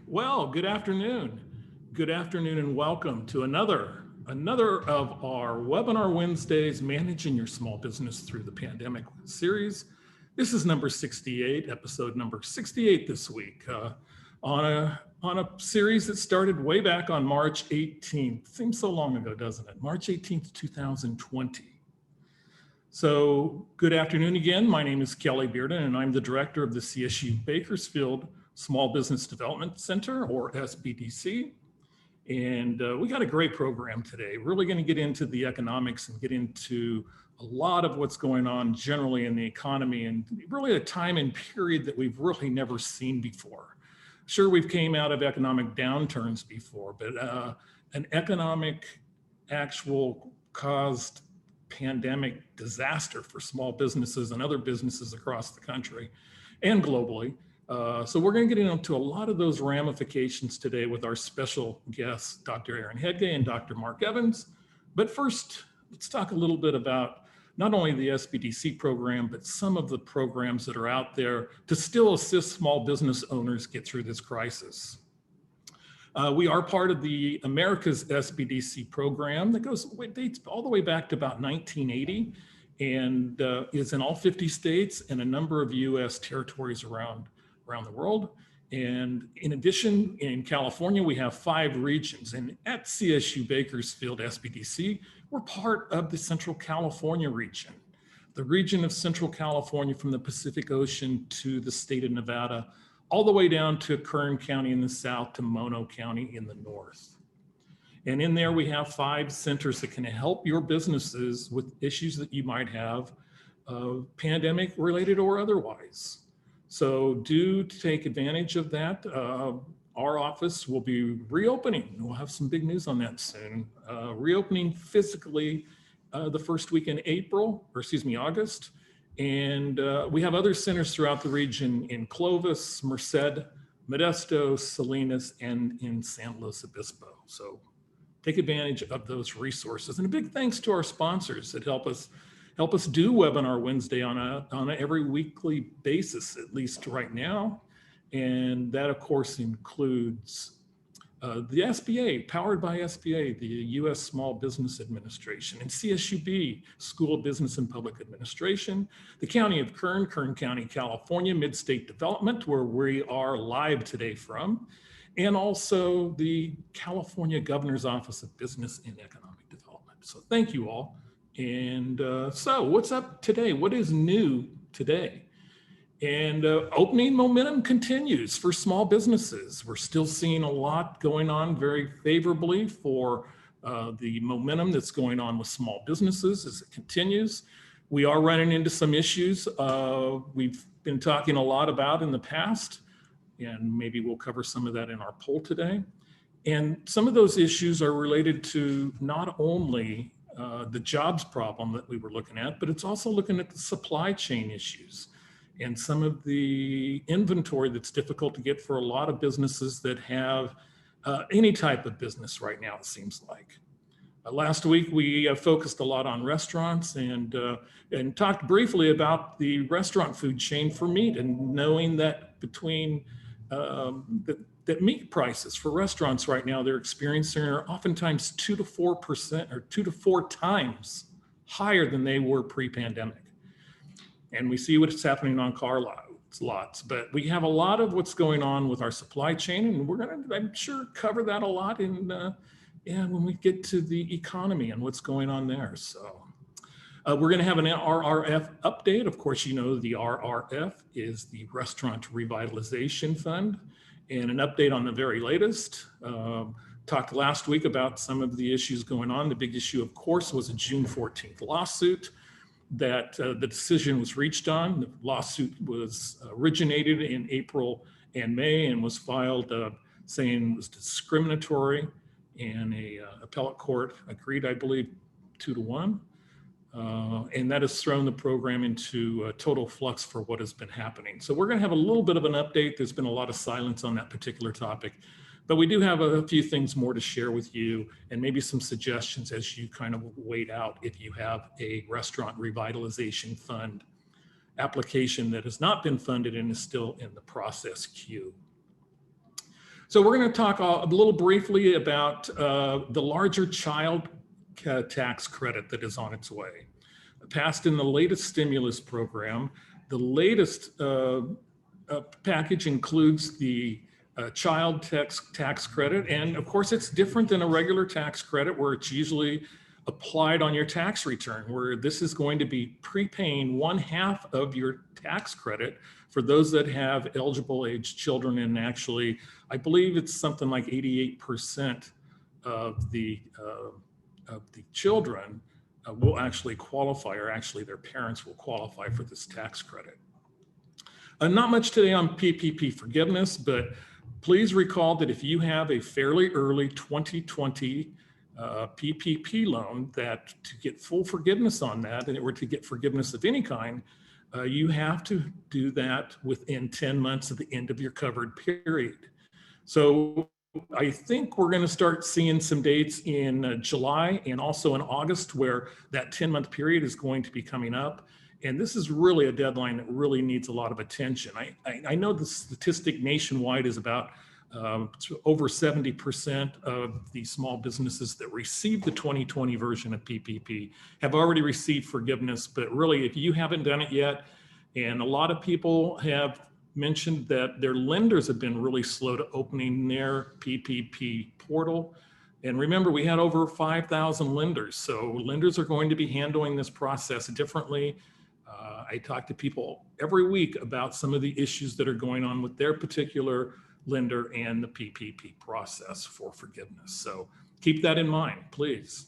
Well, good afternoon. Good afternoon and welcome to another of our Webinar Wednesdays, Managing Your Small Business Through the Pandemic series. This is number 68, episode number 68 this week, on a series that started way back on March 18th. Seems so long ago, doesn't it? March 18th, 2020. So good afternoon again. My name is Kelly Bearden, and I'm the director of the CSU Bakersfield Small Business Development Center, or SBDC. And we got a great program today. Really going to get into the economics and get into a lot of what's going on generally in the economy, and really a time and period that we've really never seen before. Sure, we've came out of economic downturns before, but an economic actual caused pandemic disaster for small businesses and other businesses across the country and globally. So we're going to get into a lot of those ramifications today with our special guests, Dr. Aaron Hegde and Dr. Mark Evans. But first, let's talk a little bit about not only the SBDC program, but some of the programs that are out there to still assist small business owners get through this crisis. We are part of the America's SBDC program that dates all the way back to about 1980 and is in all 50 states and a number of US territories around the world. And in addition, in California, we have 5 regions. And at CSU Bakersfield SBDC, we're part of the Central California region, the region of Central California from the Pacific Ocean to the state of Nevada, all the way down to Kern County in the south to Mono County in the north. And in there, we have 5 centers that can help your businesses with issues that you might have, pandemic related or otherwise. So do take advantage of that. Our office will be reopening. We'll have some big news on that soon. Reopening physically the first week in August. And we have other centers throughout the region in Clovis, Merced, Modesto, Salinas, and in San Luis Obispo. So take advantage of those resources. And a big thanks to our sponsors that help us do Webinar Wednesday on a every weekly basis, at least right now. And that, of course, includes the SBA, powered by SBA, the U.S. Small Business Administration, and CSUB, School of Business and Public Administration, the County of Kern County, California, Mid-State Development, where we are live today from, and also the California Governor's Office of Business and Economic Development. So thank you all. And so what's up today? What is new today? And opening momentum continues for small businesses. We're still seeing a lot going on very favorably for the momentum that's going on with small businesses as it continues. We are running into some issues we've been talking a lot about in the past, and maybe we'll cover some of that in our poll today. And some of those issues are related to not only the jobs problem that we were looking at, but it's also looking at the supply chain issues and some of the inventory that's difficult to get for a lot of businesses that have any type of business right now, it seems like. Last week, we focused a lot on restaurants and talked briefly about the restaurant food chain for meat, and knowing that between that meat prices for restaurants right now they're experiencing are oftentimes 2 to 4% or 2 to 4 times higher than they were pre-pandemic. And we see what's happening on car lots, but we have a lot of what's going on with our supply chain, and we're going to, I'm sure, cover that a lot in when we get to the economy and what's going on there. So we're going to have an RRF update. Of course, you know the RRF is the Restaurant Revitalization Fund, and an update on the very latest. Talked last week about some of the issues going on. The big issue, of course, was a June 14th lawsuit that the decision was reached on. The lawsuit was originated in April and May and was filed saying it was discriminatory, and a appellate court agreed, I believe, 2-1. And that has thrown the program into total flux for what has been happening. So we're going to have a little bit of an update. There's been a lot of silence on that particular topic, but we do have a few things more to share with you and maybe some suggestions as you kind of wait out if you have a Restaurant Revitalization Fund application that has not been funded and is still in the process queue. So we're going to talk a little briefly about the larger child tax credit that is on its way. Passed in the latest stimulus program, the latest package includes the child tax credit. And of course, it's different than a regular tax credit where it's usually applied on your tax return, where this is going to be prepaying 1/2 of your tax credit for those that have eligible age children. And actually, I believe it's something like 88% of the children will actually qualify, or actually their parents will qualify for this tax credit. Not much today on PPP forgiveness, but please recall that if you have a fairly early 2020 PPP loan, that to get full forgiveness on that, or to get forgiveness of any kind, you have to do that within 10 months of the end of your covered period. So I think we're going to start seeing some dates in July and also in August where that 10-month period is going to be coming up. And this is really a deadline that really needs a lot of attention. I know the statistic nationwide is about over 70% of the small businesses that received the 2020 version of PPP have already received forgiveness. But really, if you haven't done it yet, and a lot of people have mentioned that their lenders have been really slow to opening their PPP portal. And remember, we had over 5,000 lenders. So lenders are going to be handling this process differently. I talk to people every week about some of the issues that are going on with their particular lender and the PPP process for forgiveness. So keep that in mind, please.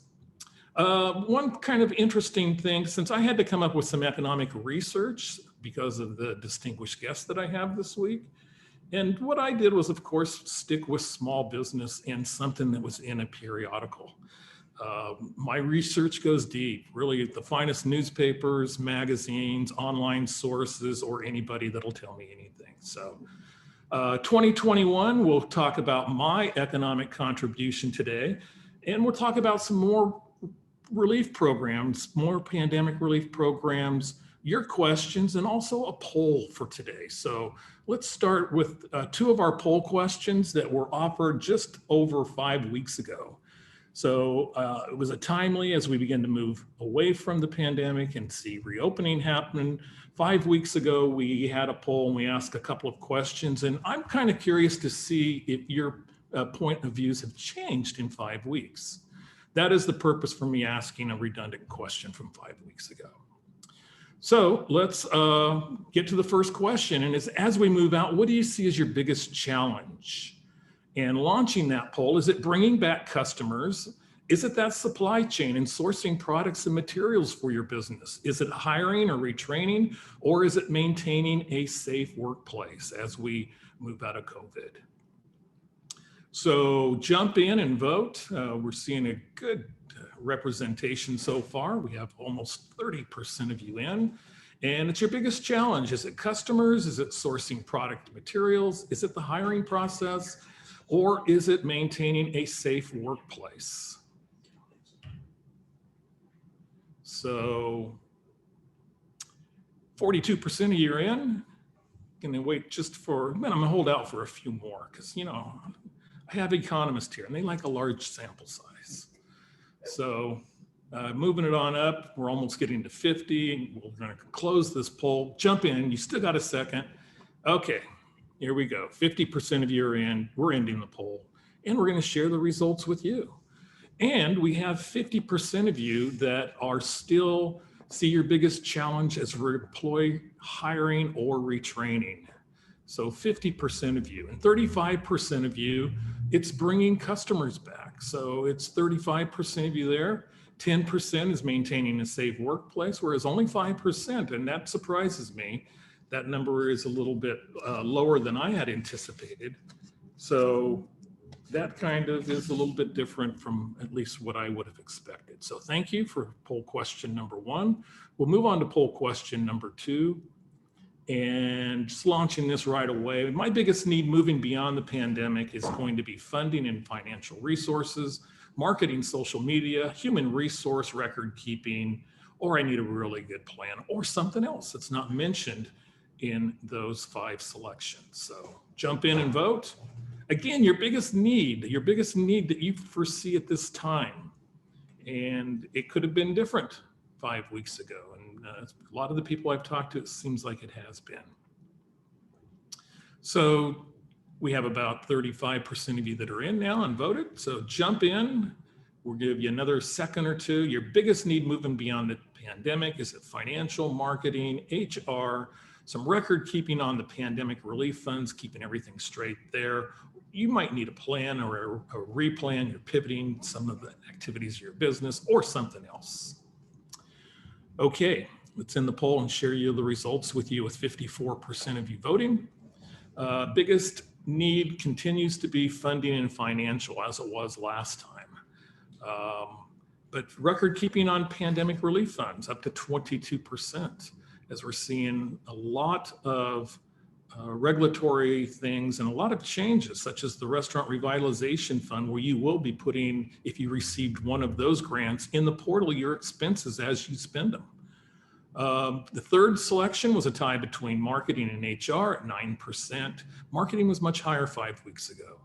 One kind of interesting thing, since I had to come up with some economic research because of the distinguished guests that I have this week. And what I did was, of course, stick with small business and something that was in a periodical. My research goes deep, really the finest newspapers, magazines, online sources, or anybody that'll tell me anything. So 2021, we'll talk about my economic contribution today, and we'll talk about some more relief programs, more pandemic relief programs, your questions, and also a poll for today. So let's start with two of our poll questions that were offered just over 5 weeks ago. So it was a timely as we begin to move away from the pandemic and see reopening happen. 5 weeks ago, we had a poll and we asked a couple of questions, and I'm kind of curious to see if your point of views have changed in 5 weeks. That is the purpose for me asking a redundant question from 5 weeks ago. So let's get to the first question. And as we move out, what do you see as your biggest challenge? And launching that poll, is it bringing back customers? Is it that supply chain and sourcing products and materials for your business? Is it hiring or retraining? Or is it maintaining a safe workplace as we move out of COVID? So jump in and vote. We're seeing a good representation so far. We have almost 30% of you in. And it's your biggest challenge. Is it customers? Is it sourcing product materials? Is it the hiring process? Or is it maintaining a safe workplace? So 42% of you are in. Gonna wait just for, I'm gonna hold out for a few more because, you know, I have economists here and they like a large sample size. So moving it on up, we're almost getting to 50. We're gonna close this poll. Jump in, you still got a second. Okay. Here we go. 50% of you are in. We're ending the poll, and we're going to share the results with you. And we have 50% of you that are still see your biggest challenge as employee hiring or retraining. So 50% of you, and 35% of you, it's bringing customers back. So it's 35% of you there. 10% is maintaining a safe workplace, whereas only 5%, and that surprises me. That number is a little bit lower than I had anticipated. So that kind of is a little bit different from at least what I would have expected. So thank you for poll question number 1. We'll move on to poll question number 2. And just launching this right away. My biggest need moving beyond the pandemic is going to be funding and financial resources, marketing, social media, human resource record keeping, or I need a really good plan or something else that's not mentioned in those 5 selections. So jump in and vote. Again, your biggest need that you foresee at this time. And it could have been different 5 weeks ago. And a lot of the people I've talked to, it seems like it has been. So we have about 35% of you that are in now and voted. So jump in. We'll give you another second or two. Your biggest need moving beyond the pandemic, is it financial, marketing, HR, some record keeping on the pandemic relief funds, keeping everything straight there. You might need a plan or a replan. You're pivoting some of the activities of your business or something else. Okay, let's end the poll and share you the results with you with 54% of you voting. Biggest need continues to be funding and financial, as it was last time. But record keeping on pandemic relief funds up to 22%, as we're seeing a lot of regulatory things and a lot of changes, such as the Restaurant Revitalization Fund, where you will be putting, if you received one of those grants, in the portal your expenses as you spend them. The third selection was a tie between marketing and HR at 9%. Marketing was much higher 5 weeks ago.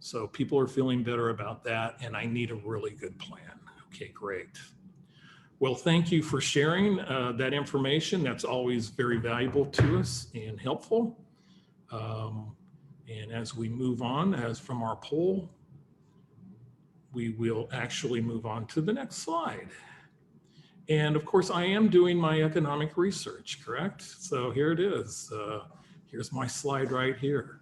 So people are feeling better about that, and I need a really good plan. Okay, great. Well, thank you for sharing that information. That's always very valuable to us and helpful. And as we move on, as from our poll, we will actually move on to the next slide. And of course, I am doing my economic research, correct? So here it is. Here's my slide right here.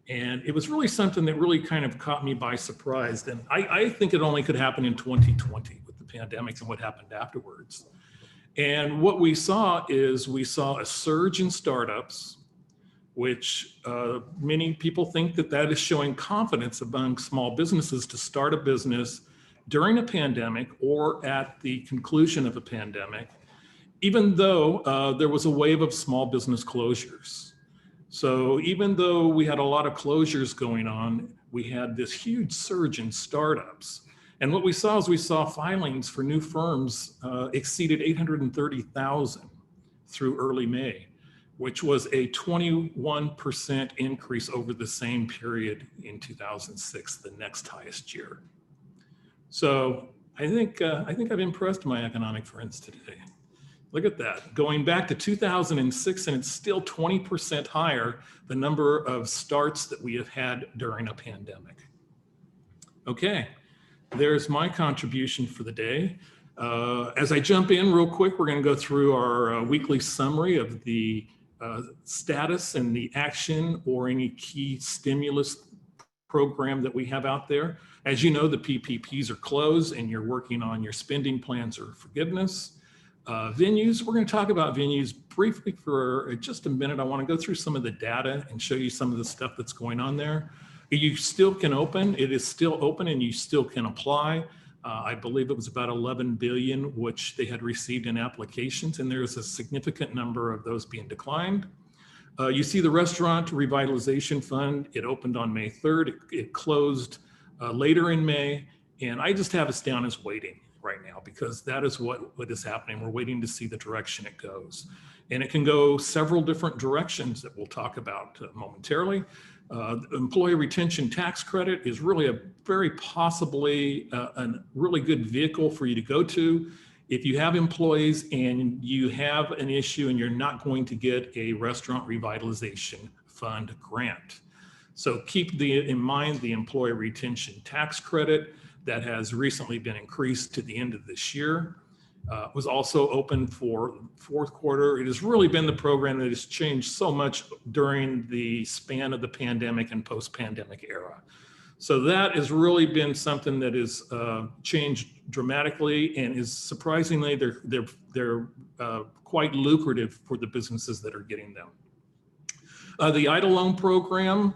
And it was really something that really kind of caught me by surprise. And I think it only could happen in 2020 with the pandemic and what happened afterwards. And what we saw is we saw a surge in startups, which many people think that is showing confidence among small businesses to start a business during a pandemic or at the conclusion of a pandemic, even though there was a wave of small business closures. So even though we had a lot of closures going on, we had this huge surge in startups. And what we saw is we saw filings for new firms exceeded 830,000 through early May, which was a 21% increase over the same period in 2006, the next highest year. So I think I've impressed my economic friends today. Look at that, going back to 2006, and it's still 20% higher, the number of starts that we have had during a pandemic. Okay, there's my contribution for the day. As I jump in real quick, we're gonna go through our weekly summary of the status and the action or any key stimulus program that we have out there. As you know, the PPPs are closed and you're working on your spending plans or forgiveness. Venues, we're going to talk about venues briefly for just a minute. I want to go through some of the data and show you some of the stuff that's going on there. You still can open, it is still open and you still can apply. I believe it was about 11 billion, which they had received in applications, and there's a significant number of those being declined. You see the Restaurant Revitalization Fund, it opened on May 3rd, it closed later in May, and I just have us down as waiting right now because that is what is happening. We're waiting to see the direction it goes. And it can go several different directions that we'll talk about momentarily. The employee retention tax credit is really a very possibly a really good vehicle for you to go to. If you have employees and you have an issue and you're not going to get a Restaurant Revitalization Fund grant. So keep in mind the employee retention tax credit that has recently been increased to the end of this year. Was also open for fourth quarter. It has really been the program that has changed so much during the span of the pandemic and post-pandemic era. So that has really been something that has changed dramatically and is surprisingly, they're quite lucrative for the businesses that are getting them. The EIDL loan program,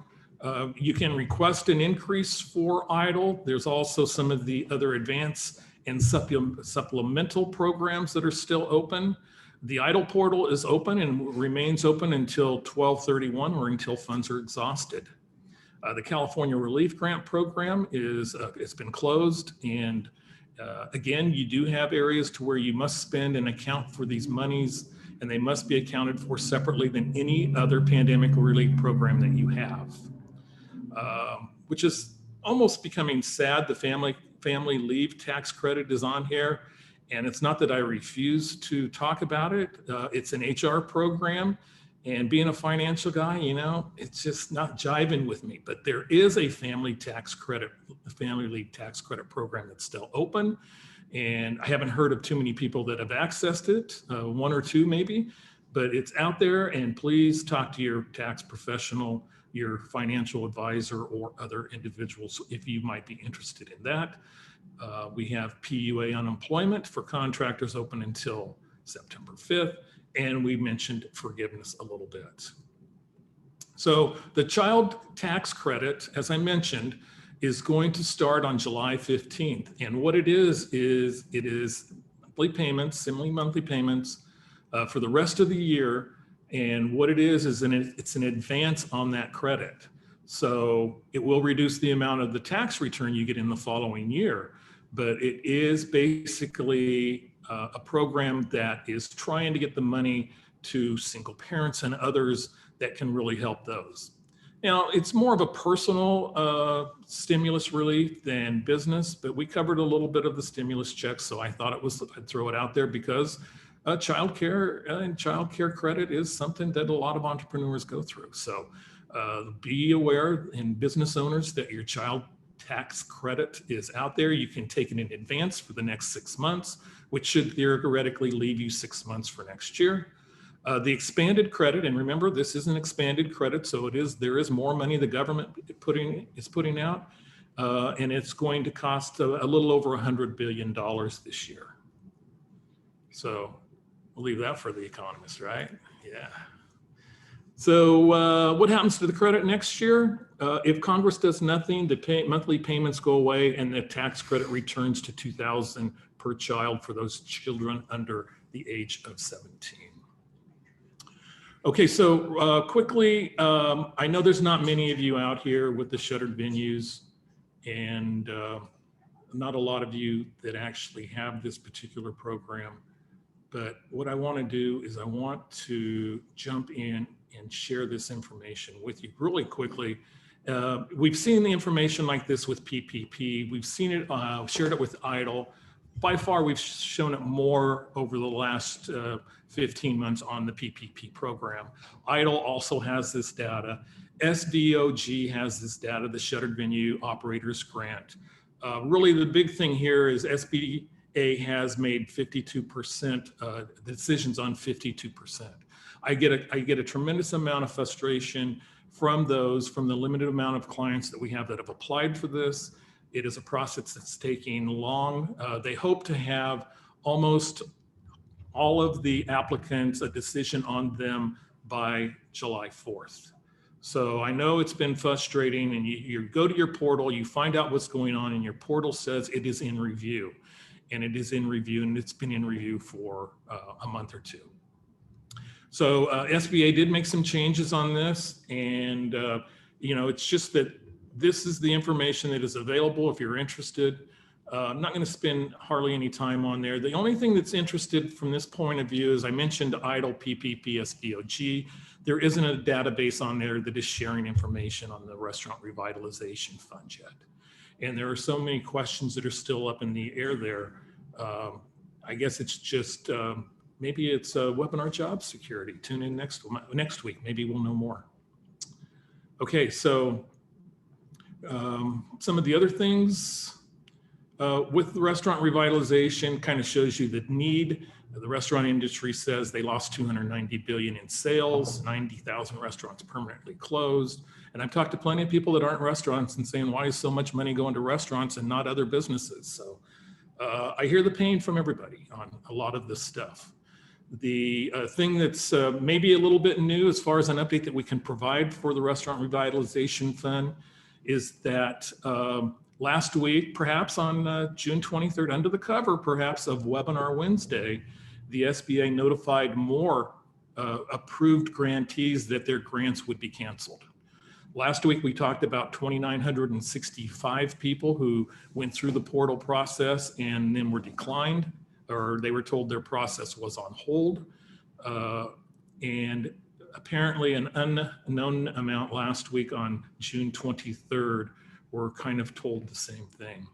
you can request an increase for EIDL. There's also some of the other advanced and supplemental programs that are still open. The EIDL portal is open and remains open until 12/31 or until funds are exhausted. The California Relief Grant Program it's been closed, and again, you do have areas to where you must spend and account for these monies, and they must be accounted for separately than any other pandemic relief program that you have. which is almost becoming sad. The family leave tax credit is on here. And it's not that I refuse to talk about it. It's an HR program. And being a financial guy, you know, it's just not jiving with me. But there is a family leave tax credit program that's still open. And I haven't heard of too many people that have accessed it, one or two maybe, but it's out there. And please talk to your tax professional, your financial advisor, or other individuals if you might be interested in that. We have PUA unemployment for contractors open until September 5th. And we mentioned forgiveness a little bit. So the child tax credit, as I mentioned, is going to start on July 15th. And what it is monthly payments, semi-monthly payments for the rest of the year. And what it is it's an advance on that credit. So it will reduce the amount of the tax return you get in the following year. But it is basically a program that is trying to get the money to single parents and others that can really help those. Now, it's more of a personal stimulus relief than business, but we covered a little bit of the stimulus checks, so I thought I'd throw it out there because childcare and childcare credit is something that a lot of entrepreneurs go through. So be aware, and business owners, that your child tax credit is out there. You can take it in advance for the next 6 months, which should theoretically leave you 6 months for next year. The expanded credit, and remember, this is an expanded credit, so there is more money the government is putting out, and it's going to cost a little over $100 billion this year. So we'll leave that for the economists, right? Yeah. So what happens to the credit next year? If Congress does nothing, the monthly payments go away and the tax credit returns to $2,000 per child for those children under the age of 17. Okay, so quickly, I know there's not many of you out here with the shuttered venues, and not a lot of you that actually have this particular program. But what I want to do is I want to jump in and share this information with you really quickly. We've seen the information like this with PPP. We've seen it, shared it with EIDL. By far, we've shown it more over the last 15 months on the PPP program. EIDL also has this data. SDOG has this data, the Shuttered Venue Operators Grant. Really, the big thing here is SBDC has made 52% decisions on 52%. I get a tremendous amount of frustration from the limited amount of clients that we have that have applied for this. It is a process that's taking long. They hope to have almost all of the applicants a decision on them by July 4th. So I know it's been frustrating, and you go to your portal, you find out what's going on, and your portal says it is in review. And it is in review, and it's been in review for a month or two. So SBA did make some changes on this, and it's just that this is the information that is available if you're interested. I'm not going to spend hardly any time on there. The only thing that's interested from this point of view is I mentioned EIDL, PPP, SDOG. There isn't a database on there that is sharing information on the Restaurant Revitalization Fund yet. And there are so many questions that are still up in the air there. I guess it's just, maybe it's webinar job security. Tune in next week. Maybe we'll know more. Okay, so some of the other things with the restaurant revitalization kind of shows you the need. The restaurant industry says they lost $290 billion in sales, 90,000 restaurants permanently closed. And I've talked to plenty of people that aren't restaurants and saying, why is so much money going to restaurants and not other businesses? So I hear the pain from everybody on a lot of this stuff. The thing that's maybe a little bit new as far as an update that we can provide for the Restaurant Revitalization Fund is that last week, perhaps on June 23rd, under the cover perhaps of Webinar Wednesday, the SBA notified more approved grantees that their grants would be canceled. Last week, we talked about 2,965 people who went through the portal process and then were declined, or they were told their process was on hold. And apparently an unknown amount last week on June 23rd were kind of told the same thing.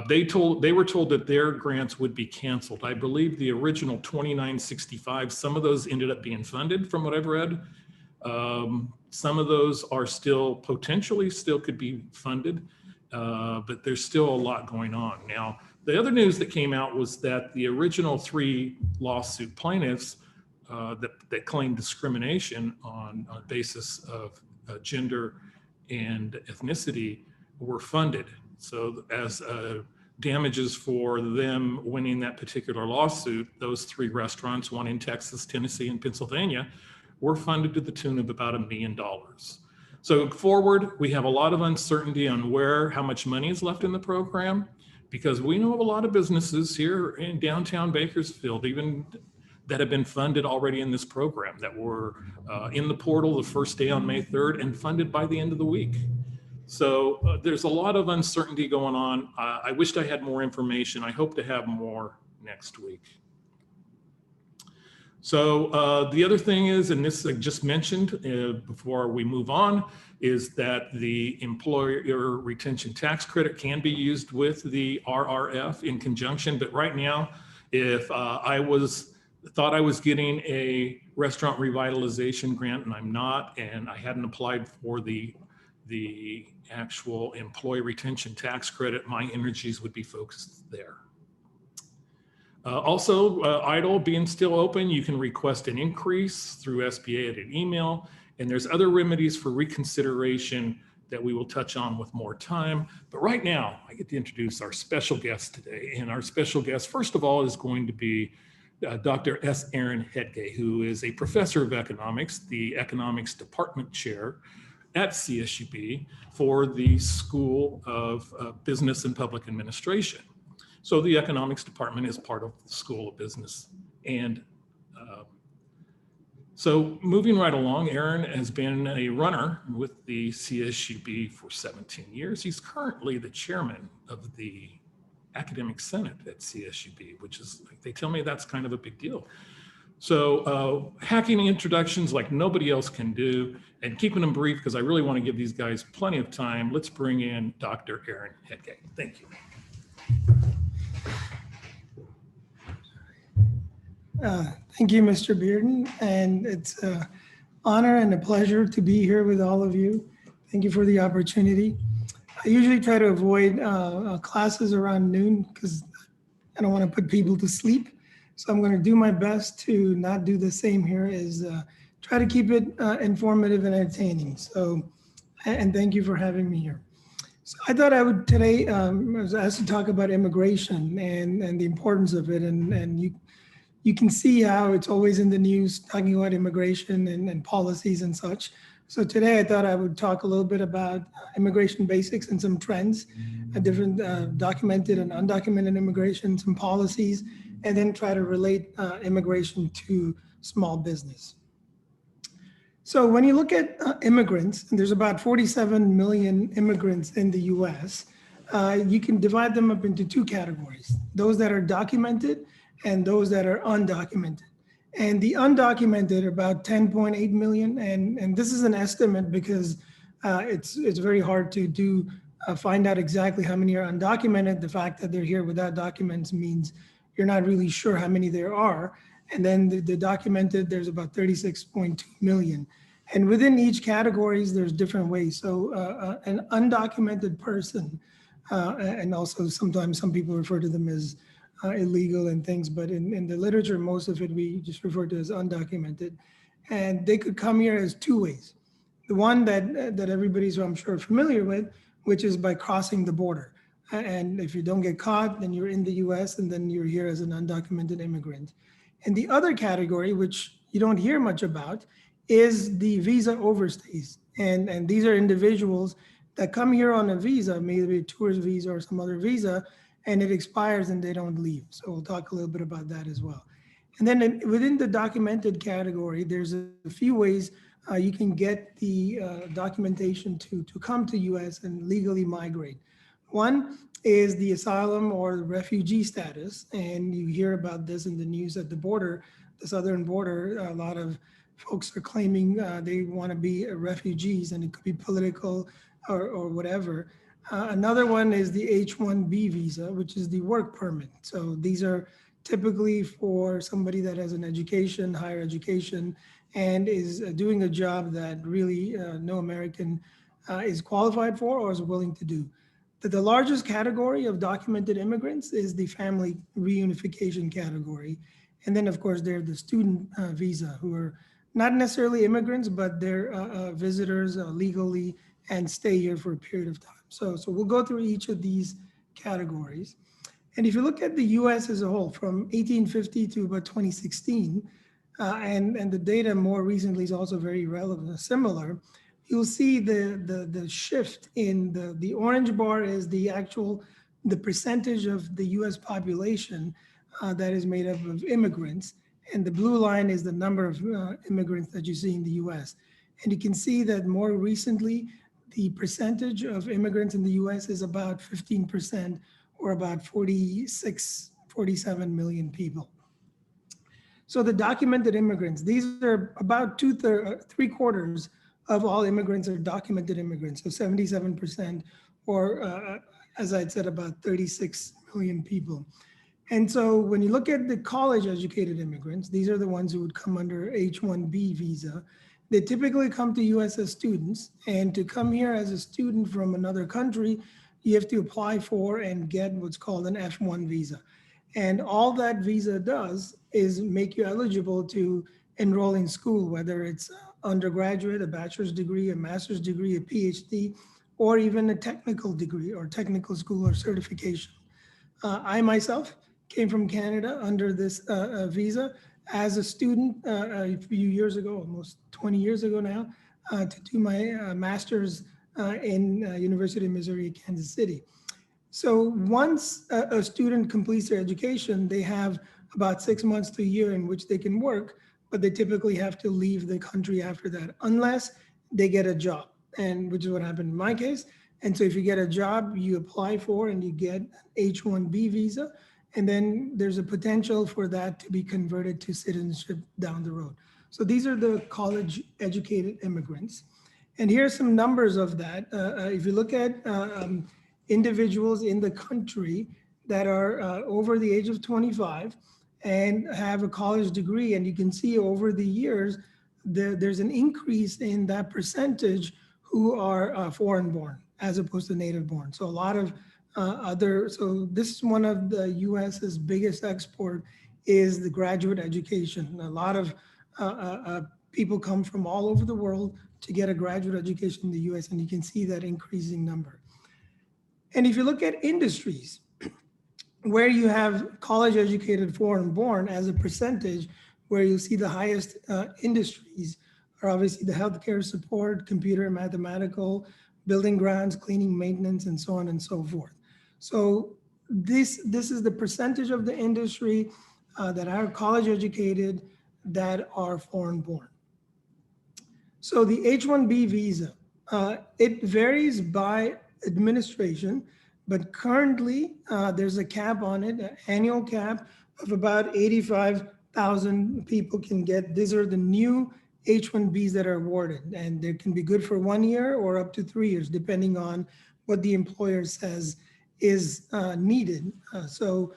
They were told that their grants would be canceled. I believe the original 2965, some of those ended up being funded from what I've read. Some of those are still potentially still could be funded, but there's still a lot going on. Now, the other news that came out was that the original 3 lawsuit plaintiffs that claimed discrimination on a basis of gender and ethnicity were funded. So as damages for them winning that particular lawsuit, those 3 restaurants, one in Texas, Tennessee, and Pennsylvania, were funded to the tune of about $1 million. So forward, we have a lot of uncertainty on how much money is left in the program, because we know of a lot of businesses here in downtown Bakersfield, even that have been funded already in this program, that were in the portal the first day on May 3rd and funded by the end of the week. So there's a lot of uncertainty going on. I wished I had more information. I hope to have more next week. So the other thing is, and this I just mentioned before we move on, is that the employer retention tax credit can be used with the RRF in conjunction. But right now, if I thought I was getting a restaurant revitalization grant and I'm not, and I hadn't applied for the actual employee retention tax credit, my energies would be focused there. Also, EIDL being still open, you can request an increase through SBA at an email, and there's other remedies for reconsideration that we will touch on with more time. But right now, I get to introduce our special guest today. And our special guest, first of all, is going to be Dr. S. Aaron Hegde, who is a professor of economics, the economics department chair at CSUB for the School of Business and Public Administration. So the economics department is part of the School of Business. And so moving right along, Aaron has been a runner with the CSUB for 17 years. He's currently the chairman of the Academic Senate at CSUB, which is, they tell me that's kind of a big deal. So hacking introductions like nobody else can do, and keeping them brief because I really want to give these guys plenty of time. Let's bring in Dr. Aaron Hegde. Thank you. Thank you, Mr. Bearden, and it's an honor and a pleasure to be here with all of you. Thank you for the opportunity. I usually try to avoid classes around noon because I don't want to put people to sleep. So I'm going to do my best to not do the same here, is try to keep it informative and entertaining. So, and thank you for having me here. So I thought I would today, I was asked to talk about immigration and the importance of it. And you can see how it's always in the news talking about immigration and policies and such. So today I thought I would talk a little bit about immigration basics and some trends, different documented and undocumented immigration, some policies, and then try to relate immigration to small business. So when you look at immigrants, and there's about 47 million immigrants in the US, you can divide them up into 2 categories, those that are documented and those that are undocumented. And the undocumented are about 10.8 million. And this is an estimate because it's very hard to find out exactly how many are undocumented. The fact that they're here without documents means you're not really sure how many there are. And then the documented, there's about 36.2 million. And within each categories, there's different ways. So an undocumented person, and also sometimes some people refer to them as illegal and things, but in the literature, most of it we just refer to as undocumented. And they could come here as 2 ways. The one that everybody's, I'm sure, familiar with, which is by crossing the border. And if you don't get caught, then you're in the US and then you're here as an undocumented immigrant. And the other category, which you don't hear much about, is the visa overstays. And these are individuals that come here on a visa, maybe a tourist visa or some other visa, and it expires and they don't leave. So we'll talk a little bit about that as well. And then within the documented category, there's a few ways you can get the documentation to come to US and legally migrate. One is the asylum or the refugee status. And you hear about this in the news at the border, the southern border. A lot of folks are claiming they want to be refugees, and it could be political or whatever. Another one is the H-1B visa, which is the work permit. So these are typically for somebody that has an education, higher education, and is doing a job that really no American is qualified for or is willing to do. The largest category of documented immigrants is the family reunification category. And then, of course, they're the student visa, who are not necessarily immigrants, but they're visitors legally and stay here for a period of time. So we'll go through each of these categories. And if you look at the US as a whole, from 1850 to about 2016, and the data more recently is also very relevant, similar, you'll see the shift in the orange bar is the percentage of the US population that is made up of immigrants. And the blue line is the number of immigrants that you see in the US. And you can see that more recently, the percentage of immigrants in the US is about 15%, or about 47 million people. So the documented immigrants, these are about 3/4 of all immigrants are documented immigrants. So 77%, or as I said, about 36 million people. And so when you look at the college educated immigrants, these are the ones who would come under H-1B visa. They typically come to US as students, and to come here as a student from another country, you have to apply for and get what's called an F-1 visa. And all that visa does is make you eligible to enroll in school, whether it's undergraduate, a bachelor's degree, a master's degree, a PhD, or even a technical degree or technical school or certification. I myself came from Canada under this visa as a student a few years ago, almost 20 years ago now, to do my master's in University of Missouri, Kansas City. So once a student completes their education, they have about 6 months to a year in which they can work, but they typically have to leave the country after that, unless they get a job, and which is what happened in my case. And so if you get a job, you apply for and you get an H-1B visa, and then there's a potential for that to be converted to citizenship down the road. So these are the college educated immigrants. And here's some numbers of that. If you look at individuals in the country that are over the age of 25 and have a college degree, and you can see over the years, there's an increase in that percentage who are foreign born as opposed to native born. So a lot of so this is one of the US's biggest export is the graduate education. A lot of people come from all over the world to get a graduate education in the US, and you can see that increasing number. And if you look at industries where you have college educated foreign born as a percentage, where you see the highest industries are obviously the healthcare support, computer and mathematical, building grounds, cleaning, maintenance, and so on and so forth. So this is the percentage of the industry that are college educated that are foreign born. So the H-1B visa, it varies by administration, but currently there's a cap on it, an annual cap of about 85,000 people can get. These are the new H-1Bs that are awarded, and they can be good for 1 year or up to 3 years, depending on what the employer says is needed. So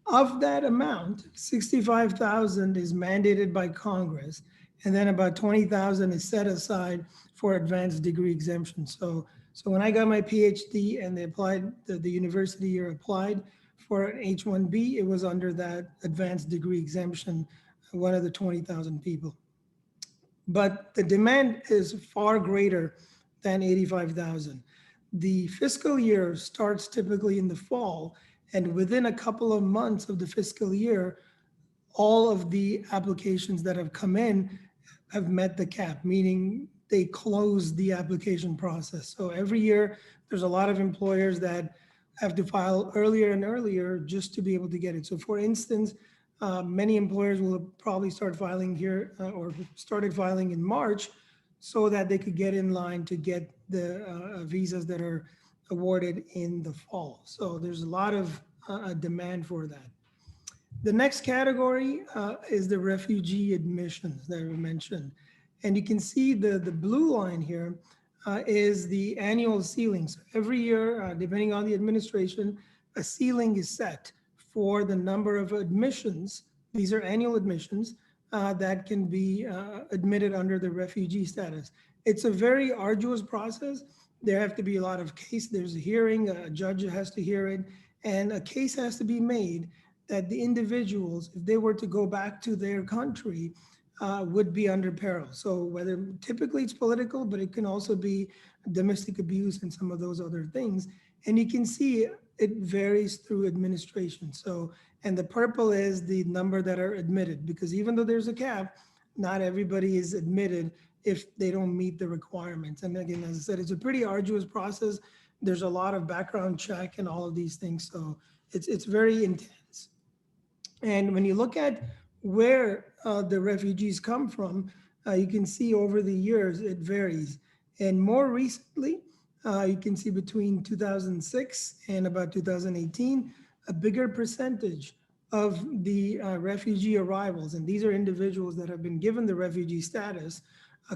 of that amount, 65,000 is mandated by Congress, and then about 20,000 is set aside for advanced degree exemption. So when I got my PhD and they applied, the university here applied for an H-1B, it was under that advanced degree exemption, one of the 20,000 people. But the demand is far greater than 85,000. The fiscal year starts typically in the fall, and within a couple of months of the fiscal year, all of the applications that have come in have met the cap, meaning they close the application process. So every year, there's a lot of employers that have to file earlier and earlier just to be able to get it. So for instance, many employers will probably start filing here or started filing in March so that they could get in line to get the visas that are awarded in the fall. So there's a lot of demand for that. The next category is the refugee admissions that we mentioned. And you can see the blue line here is the annual ceiling. So every year, depending on the administration, a ceiling is set for the number of admissions. These are annual admissions that can be admitted under the refugee status. It's a very arduous process. There have to be a lot of there's a hearing, a judge has to hear it, and a case has to be made that the individuals, if they were to go back to their country, would be under peril. So whether typically it's political, but it can also be domestic abuse and some of those other things. And you can see it varies through administration. So, and the purple is the number that are admitted, because even though there's a cap, not everybody is admitted if they don't meet the requirements. And again, as I said, it's a pretty arduous process. There's a lot of background check and all of these things. So it's very intense. And when you look at where the refugees come from, you can see over the years it varies. And more recently, you can see between 2006 and about 2018, a bigger percentage of the refugee arrivals, and these are individuals that have been given the refugee status,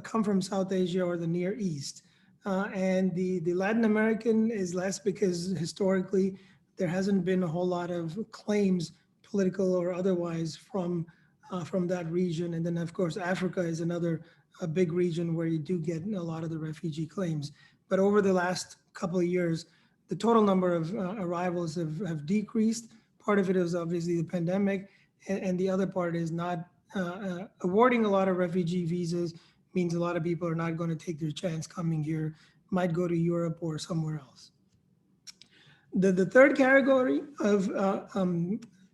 come from South Asia or the Near East. And the Latin American is less because historically there hasn't been a whole lot of claims, political or otherwise, from that region. And then of course, Africa is another big region where you do get a lot of the refugee claims. But over the last couple of years, the total number of arrivals have decreased. Part of it is obviously the pandemic, and the other part is not awarding a lot of refugee visas means a lot of people are not going to take their chance coming here, might go to Europe or somewhere else. The third category of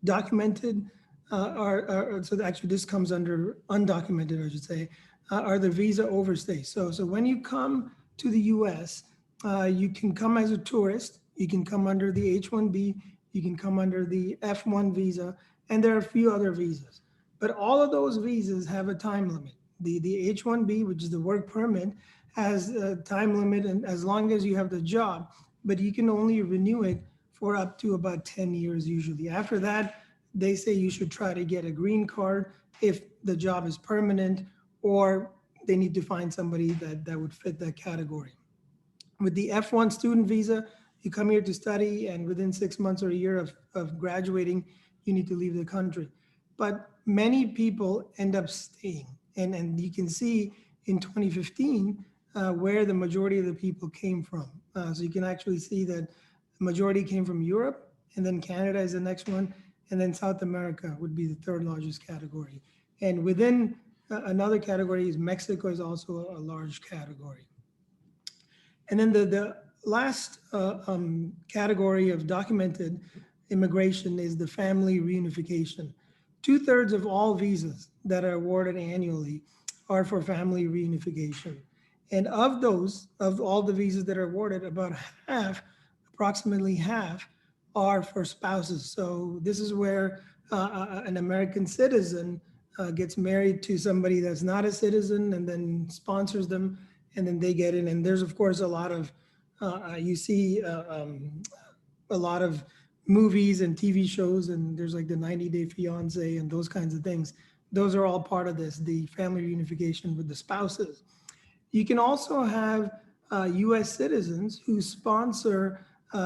documented so actually this comes under undocumented, I should say, are the visa overstays. So when you come to the US, you can come as a tourist, you can come under the H-1B, you can come under the F-1 visa, and there are a few other visas. But all of those visas have a time limit. The H-1B, which is the work permit, has a time limit, and as long as you have the job, but you can only renew it for up to about 10 years usually. After that, they say you should try to get a green card if the job is permanent, or they need to find somebody that would fit that category. With the F-1 student visa, you come here to study, and within 6 months or a year of graduating, you need to leave the country. But many people end up staying. And you can see in 2015 where the majority of the people came from. So you can actually see that the majority came from Europe, and then Canada is the next one, and then South America would be the third largest category. And within another category is Mexico is also a large category. And then the last category of documented immigration is the family reunification. 2/3 of all visas that are awarded annually are for family reunification. And of those, of all the visas that are awarded, about half, approximately half, are for spouses. So this is where an American citizen gets married to somebody that's not a citizen and then sponsors them, and then they get in. And there's of course a lot of, you see a lot of movies and TV shows, and there's like the 90-Day Fiance and those kinds of things. Those are all part of this, the family reunification with the spouses. You can also have US citizens who sponsor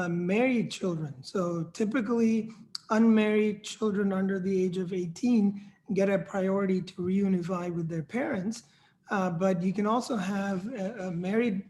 married children. So typically unmarried children under the age of 18 get a priority to reunify with their parents. But you can also have a married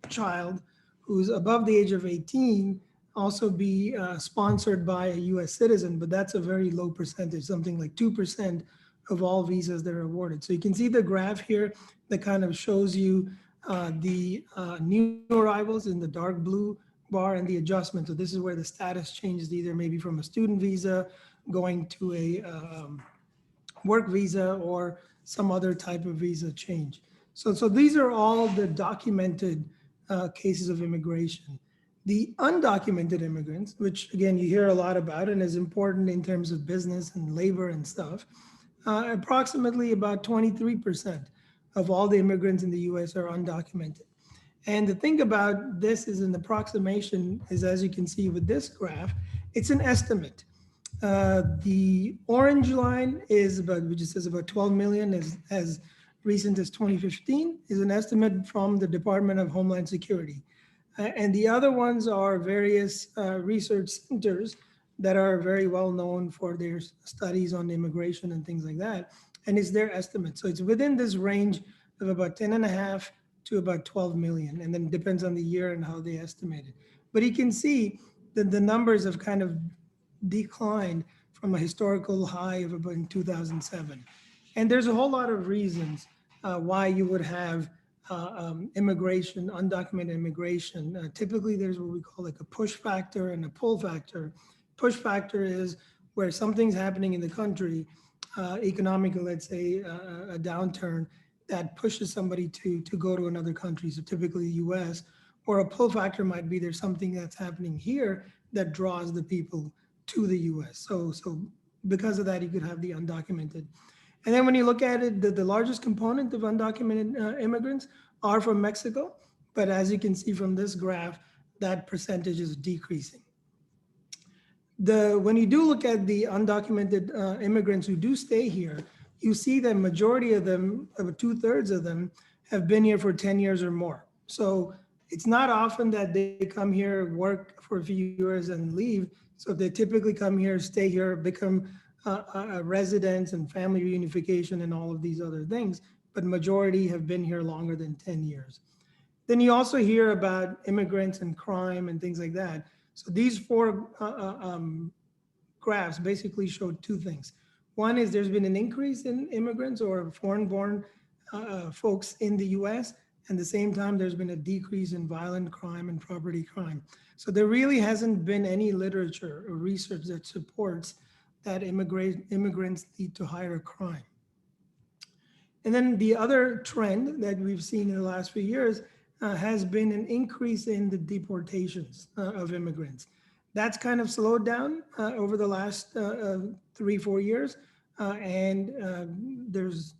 child who's above the age of 18 also be sponsored by a US citizen, but that's a very low percentage, something like 2% of all visas that are awarded. So you can see the graph here that kind of shows you the new arrivals in the dark blue bar and the adjustment. So this is where the status changes, either maybe from a student visa going to a work visa or some other type of visa change. So these are all the documented cases of immigration. The undocumented immigrants, which again, you hear a lot about and is important in terms of business and labor and stuff, approximately about 23% of all the immigrants in the US are undocumented. And the thing about this is an approximation is, as you can see with this graph, it's an estimate. The orange line is about, which says about 12 million, has recent as 2015, is an estimate from the Department of Homeland Security. And the other ones are various research centers that are very well known for their studies on immigration and things like that. And it's their estimate. So it's within this range of about 10.5 to about 12 million. And then it depends on the year and how they estimate it. But you can see that the numbers have kind of declined from a historical high of about in 2007. And there's a whole lot of reasons why you would have immigration, undocumented immigration. Typically, there's what we call like a push factor and a pull factor. Push factor is where something's happening in the country, economically, let's say a downturn that pushes somebody to go to another country, so typically the US, or a pull factor might be there's something that's happening here that draws the people to the US. So because of that, you could have the undocumented. And then when you look at it, the largest component of undocumented immigrants are from Mexico. But as you can see from this graph, that percentage is decreasing. When you do look at the undocumented immigrants who do stay here, you see that majority of them, about 2/3 of them, have been here for 10 years or more. So it's not often that they come here, work for a few years and leave. So they typically come here, stay here, become residents and family reunification and all of these other things, but majority have been here longer than 10 years. Then you also hear about immigrants and crime and things like that. So these four graphs basically show two things. One is there's been an increase in immigrants or foreign-born folks in the US. And at the same time, there's been a decrease in violent crime and property crime. So there really hasn't been any literature or research that supports that immigrants lead to higher crime. And then the other trend that we've seen in the last few years has been an increase in the deportations of immigrants. That's kind of slowed down over the last 3-4 years. And there's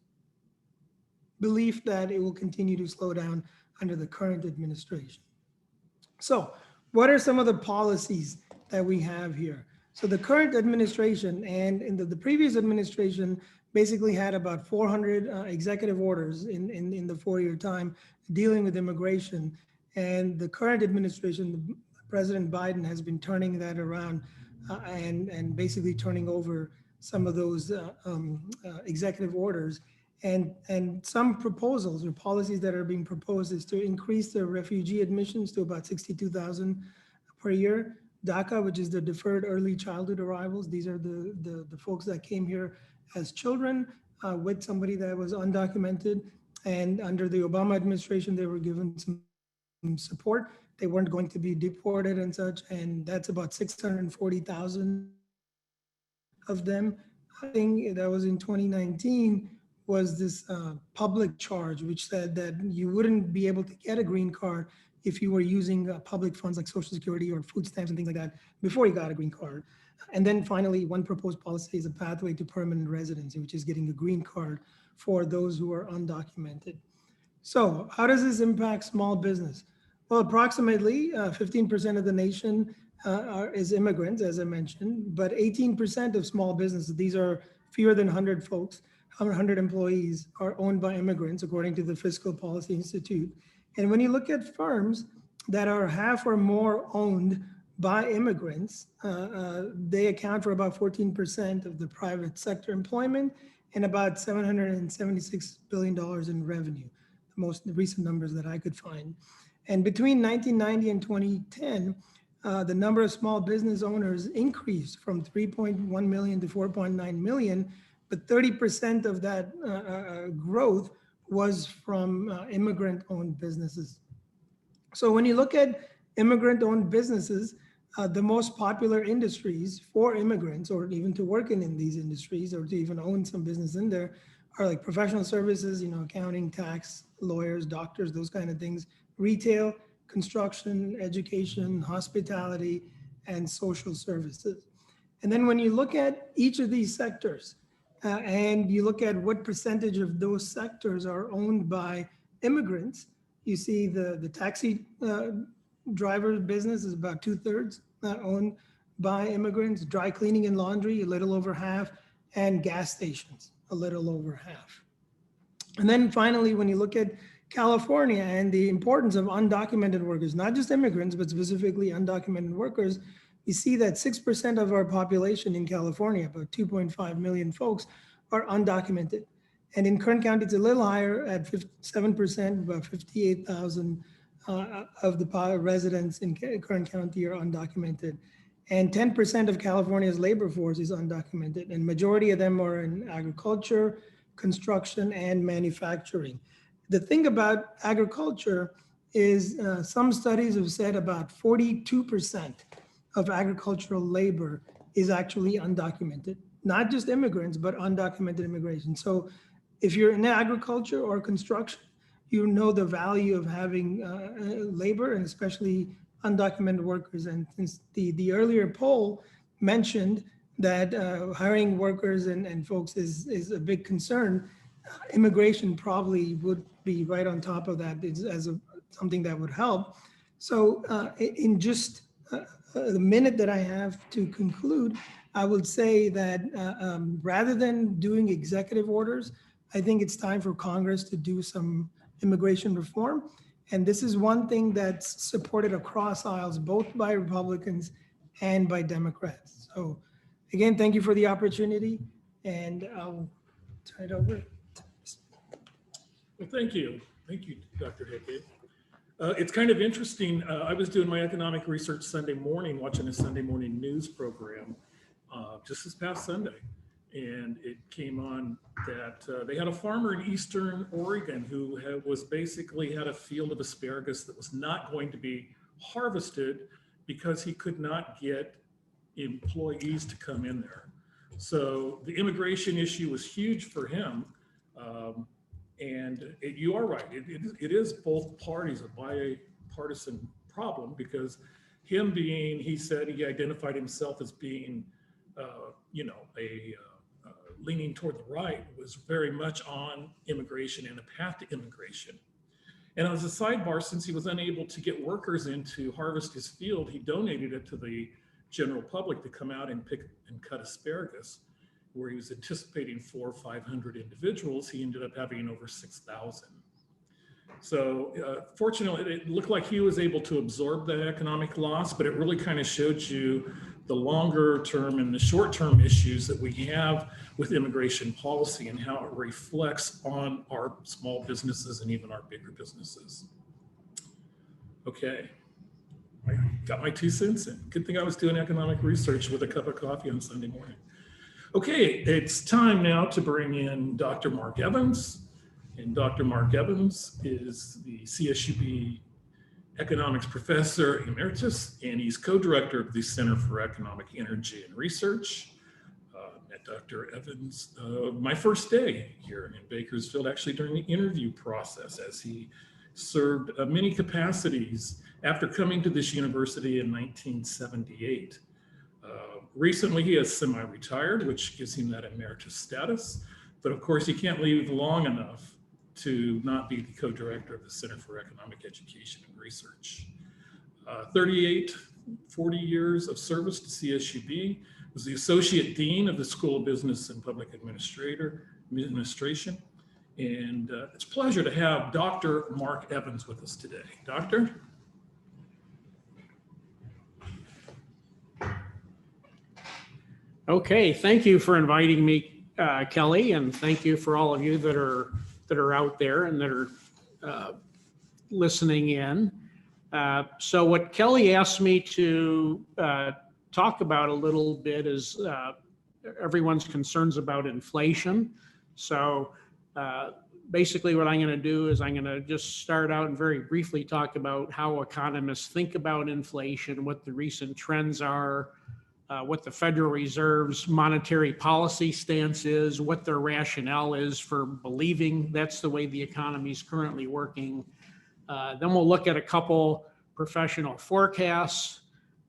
belief that it will continue to slow down under the current administration. So what are some of the policies that we have here? So the current administration and in the previous administration basically had about 400 executive orders in the 4-year time dealing with immigration. And the current administration, President Biden, has been turning that around and basically turning over some of those executive orders. And some proposals or policies that are being proposed is to increase the refugee admissions to about 62,000 per year. DACA, which is the deferred early childhood arrivals. These are the folks that came here as children with somebody that was undocumented. And under the Obama administration, they were given some support. They weren't going to be deported and such. And that's about 640,000 of them. I think that was in 2019. Was this public charge, which said that you wouldn't be able to get a green card if you were using public funds like Social Security or food stamps and things like that before you got a green card. And then finally, one proposed policy is a pathway to permanent residency, which is getting a green card for those who are undocumented. So how does this impact small business? Well, approximately 15% of the nation is immigrants, as I mentioned, but 18% of small businesses, these are fewer than 100 folks, 100 employees, are owned by immigrants, according to the Fiscal Policy Institute. And when you look at firms that are half or more owned by immigrants, they account for about 14% of the private sector employment and about $776 billion in revenue, the most recent numbers that I could find. And between 1990 and 2010, the number of small business owners increased from 3.1 million to 4.9 million, but 30% of that growth was from immigrant-owned businesses. So when you look at immigrant-owned businesses, the most popular industries for immigrants, or even to work in these industries, or to even own some business in there, are like professional services, accounting, tax, lawyers, doctors, those kind of things, retail, construction, education, hospitality, and social services. And then when you look at each of these sectors, and you look at what percentage of those sectors are owned by immigrants, you see the taxi driver business is about 2/3 owned by immigrants, dry cleaning and laundry, a little over half, and gas stations, a little over half. And then finally, when you look at California and the importance of undocumented workers, not just immigrants, but specifically undocumented workers, you see that 6% of our population in California, about 2.5 million folks, are undocumented. And in Kern County, it's a little higher at 7%, about 58,000 of the residents in Kern County are undocumented. And 10% of California's labor force is undocumented, and majority of them are in agriculture, construction, and manufacturing. The thing about agriculture is some studies have said about 42% of agricultural labor is actually undocumented, not just immigrants, but undocumented immigration. So if you're in agriculture or construction, you know the value of having labor, and especially undocumented workers. And since the earlier poll mentioned that hiring workers and folks is a big concern, immigration probably would be right on top of that as something that would help. So in just the minute that I have to conclude, I would say that rather than doing executive orders, I think it's time for Congress to do some immigration reform. And this is one thing that's supported across aisles, both by Republicans and by Democrats. So again, thank you for the opportunity, and I'll turn it over. Well, thank you. Thank you, Dr. Hegde. It's kind of interesting. I was doing my economic research Sunday morning, watching a Sunday morning news program just this past Sunday. And it came on that they had a farmer in Eastern Oregon who was basically had a field of asparagus that was not going to be harvested because he could not get employees to come in there. So the immigration issue was huge for him. And you are right, it is both parties a bipartisan problem, because him being, he said he identified himself as being, leaning toward the right, was very much on immigration and a path to immigration. And as a sidebar, since he was unable to get workers in to harvest his field, he donated it to the general public to come out and pick and cut asparagus. Where he was anticipating 400 or 500 individuals, he ended up having over 6,000. So fortunately, it looked like he was able to absorb that economic loss, but it really kind of showed you the longer term and the short term issues that we have with immigration policy and how it reflects on our small businesses and even our bigger businesses. Okay, I got my 2 cents in. Good thing I was doing economic research with a cup of coffee on Sunday morning. Okay, it's time now to bring in Dr. Mark Evans. And Dr. Mark Evans is the CSUB economics professor emeritus, and he's co-director of the Center for Economic Energy and Research. Met Dr. Evans my first day here in Bakersfield, actually during the interview process, as he served many capacities after coming to this university in 1978. Recently, he has semi-retired, which gives him that emeritus status. But of course, he can't leave long enough to not be the co-director of the Center for Economic Education and Research. 40 years of service to CSUB, was the Associate Dean of the School of Business and Public Administration. And it's a pleasure to have Dr. Mark Evans with us today. Doctor? Okay, thank you for inviting me, Kelly, and thank you for all of you that are out there and that are listening in. So what Kelly asked me to talk about a little bit is everyone's concerns about inflation. So basically what I'm going to do is I'm going to just start out and very briefly talk about how economists think about inflation, what the recent trends are, what the Federal Reserve's monetary policy stance is, what their rationale is for believing that's the way the economy is currently working. Then we'll look at a couple professional forecasts,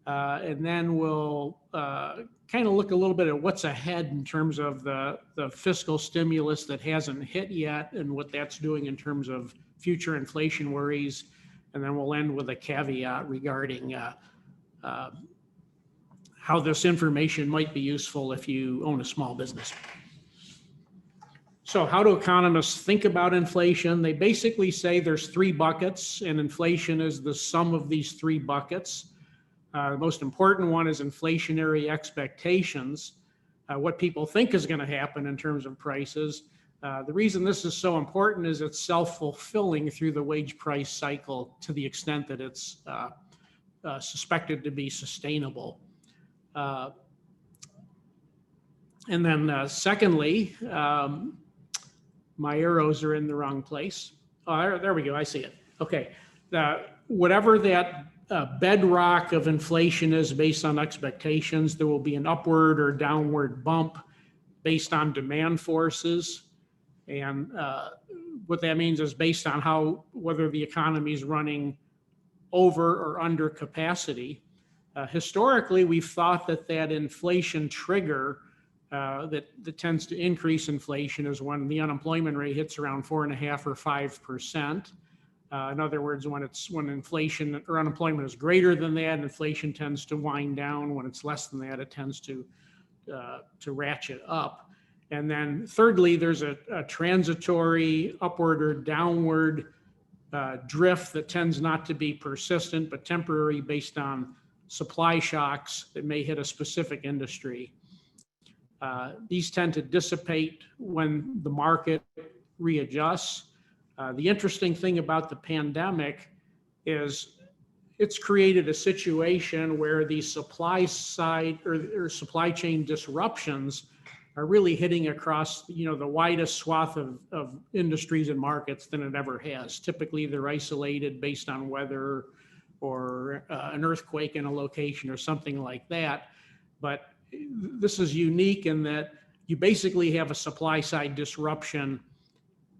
and then we'll kind of look a little bit at what's ahead in terms of the fiscal stimulus that hasn't hit yet and what that's doing in terms of future inflation worries. And then we'll end with a caveat regarding how this information might be useful if you own a small business. So how do economists think about inflation? They basically say there's three buckets, and inflation is the sum of these three buckets. The most important one is inflationary expectations, what people think is going to happen in terms of prices. The reason this is so important is it's self-fulfilling through the wage price cycle to the extent that it's suspected to be sustainable. And then secondly, my arrows are in the wrong place. Oh, there we go. I see it. Okay. Whatever that bedrock of inflation is based on expectations, there will be an upward or downward bump based on demand forces. And what that means is based on whether the economy is running over or under capacity. Historically, we've thought that inflation trigger that tends to increase inflation is when the unemployment rate hits around 4.5% or 5%. In other words, when inflation or unemployment is greater than that, inflation tends to wind down. When it's less than that, it tends to ratchet up. And then thirdly, there's a transitory upward or downward drift that tends not to be persistent but temporary based on supply shocks that may hit a specific industry. These tend to dissipate when the market readjusts. The interesting thing about the pandemic is it's created a situation where the supply side or supply chain disruptions are really hitting across the widest swath of industries and markets than it ever has. Typically, they're isolated based on weather or an earthquake in a location or something like that. But this is unique in that you basically have a supply side disruption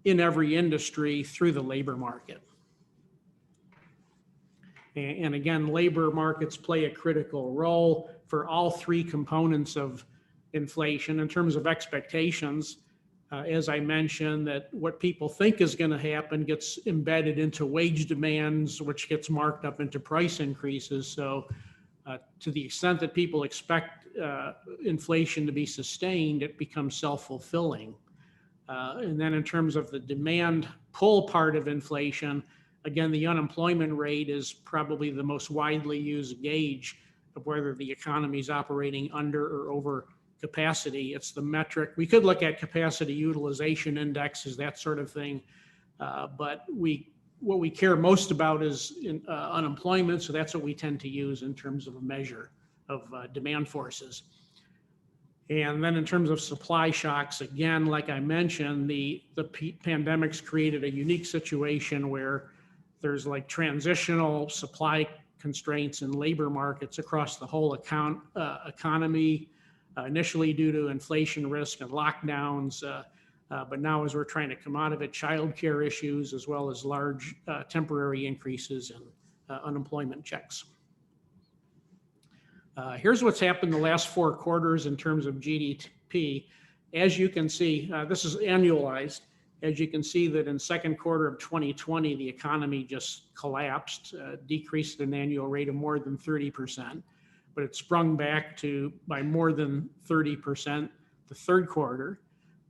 in every industry through the labor market. And again, labor markets play a critical role for all three components of inflation. In terms of expectations, as I mentioned, that what people think is going to happen gets embedded into wage demands, which gets marked up into price increases. So to the extent that people expect inflation to be sustained, it becomes self-fulfilling. And then in terms of the demand pull part of inflation, again, the unemployment rate is probably the most widely used gauge of whether the economy is operating under or over capacity. It's the metric. We could look at capacity utilization indexes, that sort of thing. But what we care most about is unemployment. So that's what we tend to use in terms of a measure of demand forces. And then in terms of supply shocks, again, like I mentioned, the pandemic's created a unique situation where there's like transitional supply constraints in labor markets across the whole economy, initially due to inflation risk and lockdowns. But now as we're trying to come out of it, childcare issues, as well as large temporary increases in unemployment checks. Here's what's happened the last 4 quarters in terms of GDP. As you can see, this is annualized. As you can see that in second quarter of 2020, the economy just collapsed, decreased at an annual rate of more than 30%, but it sprung back by more than 30% the third quarter.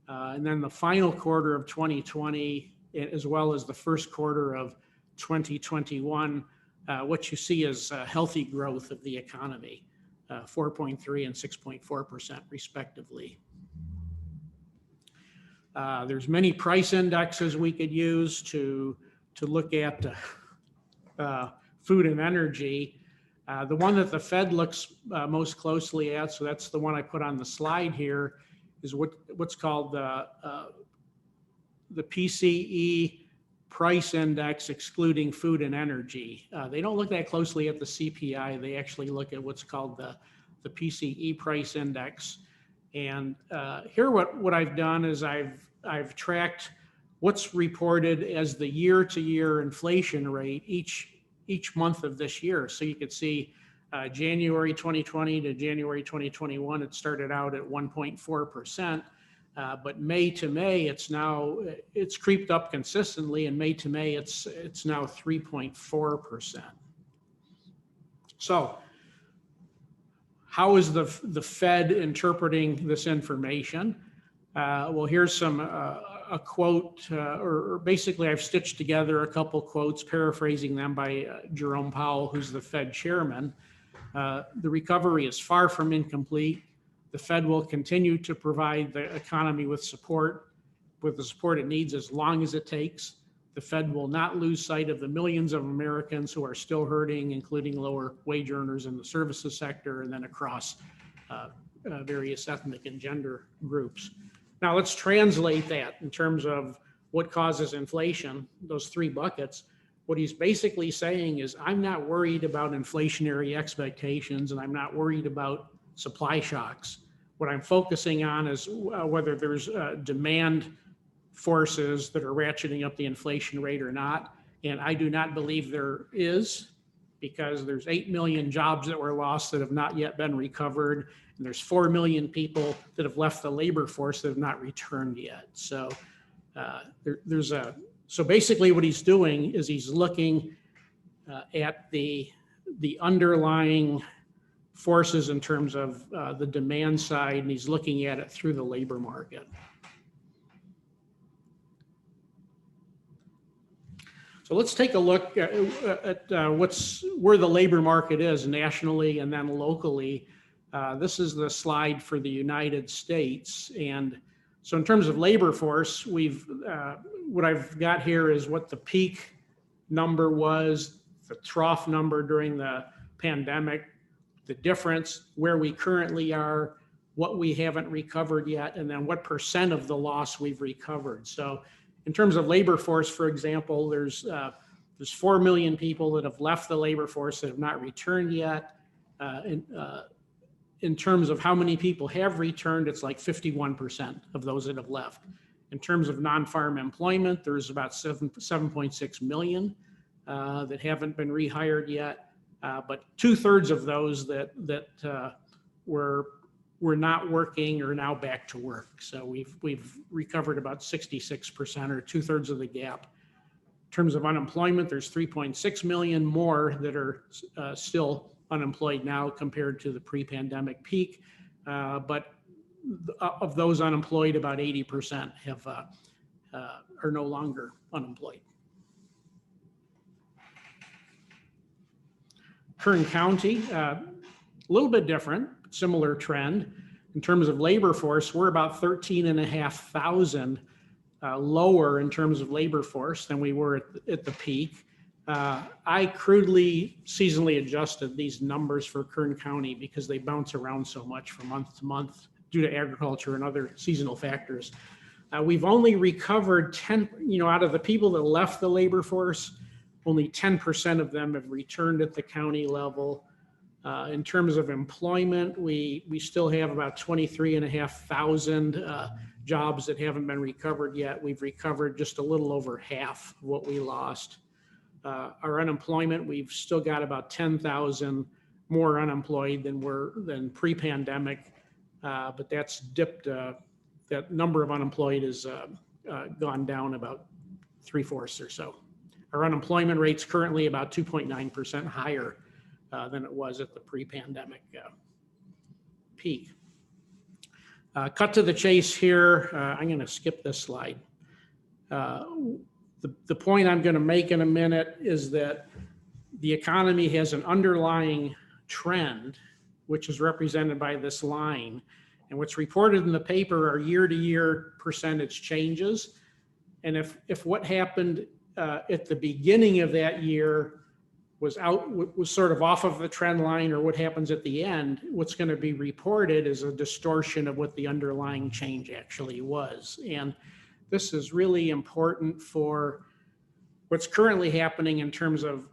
And then the final quarter of 2020, as well as the first quarter of 2021, what you see is healthy growth of the economy, 4.3 and 6.4% respectively. There's many price indexes we could use to look at food and energy. The one that the Fed looks most closely at, so that's the one I put on the slide here, is what's called the PCE price index excluding food and energy. They don't look that closely at the CPI. They actually look at what's called the PCE price index. And here what I've done is I've tracked what's reported as the year-to-year inflation rate each month of this year. So you could see January 2020 to January 2021, it started out at 1.4%, but May to May, it's creeped up consistently, and May to May, it's now 3.4%. So how is the Fed interpreting this information? Well, here's some a quote, or basically I've stitched together a couple quotes, paraphrasing them by Jerome Powell, who's the Fed chairman. The recovery is far from incomplete. The Fed will continue to provide the economy with the support it needs as long as it takes. The Fed will not lose sight of the millions of Americans who are still hurting, including lower wage earners in the services sector and then across various ethnic and gender groups. Now let's translate that in terms of what causes inflation, those three buckets. What he's basically saying is, I'm not worried about inflationary expectations and I'm not worried about supply shocks. What I'm focusing on is whether there's demand forces that are ratcheting up the inflation rate or not. And I do not believe there is, because there's 8 million jobs that were lost that have not yet been recovered. And there's 4 million people that have left the labor force that have not returned yet. So so basically what he's doing is he's looking at the underlying forces in terms of the demand side, and he's looking at it through the labor market. So let's take a look at where the labor market is nationally and then locally. This is the slide for the United States. And so in terms of labor force, what I've got here is what the peak number was, the trough number during the pandemic, the difference, where we currently are, what we haven't recovered yet, and then what % of the loss we've recovered. So in terms of labor force, for example, there's 4 million people that have left the labor force that have not returned yet. In terms of how many people have returned, it's like 51% of those that have left. In terms of non-farm employment, there's about 7.6 million that haven't been rehired yet. But 2/3 of those that were not working are now back to work. So we've recovered about 66%, or 2/3 of the gap. In terms of unemployment, there's 3.6 million more that are still unemployed now compared to the pre-pandemic peak. But of those unemployed, about 80% are no longer unemployed. Kern County, a little bit different, similar trend. In terms of labor force, we're about 13,500 lower in terms of labor force than we were at the peak. I crudely seasonally adjusted these numbers for Kern County because they bounce around so much from month to month due to agriculture and other seasonal factors. We've only recovered 10, out of the people that left the labor force, only 10% of them have returned at the county level. In terms of employment, we still have about 23,500 jobs that haven't been recovered yet. We've recovered just a little over half of what we lost. Our unemployment, we've still got about 10,000 more unemployed than pre-pandemic, but that's dipped. That number of unemployed has gone down about 3/4 or so. Our unemployment rate's currently about 2.9% higher than it was at the pre-pandemic peak. Cut to the chase here. I'm going to skip this slide. The point I'm going to make in a minute is that the economy has an underlying trend, which is represented by this line. And what's reported in the paper are year-to-year percentage changes. And if what happened at the beginning of that year was sort of off of the trend line, or what happens at the end, what's going to be reported is a distortion of what the underlying change actually was. And this is really important for what's currently happening in terms of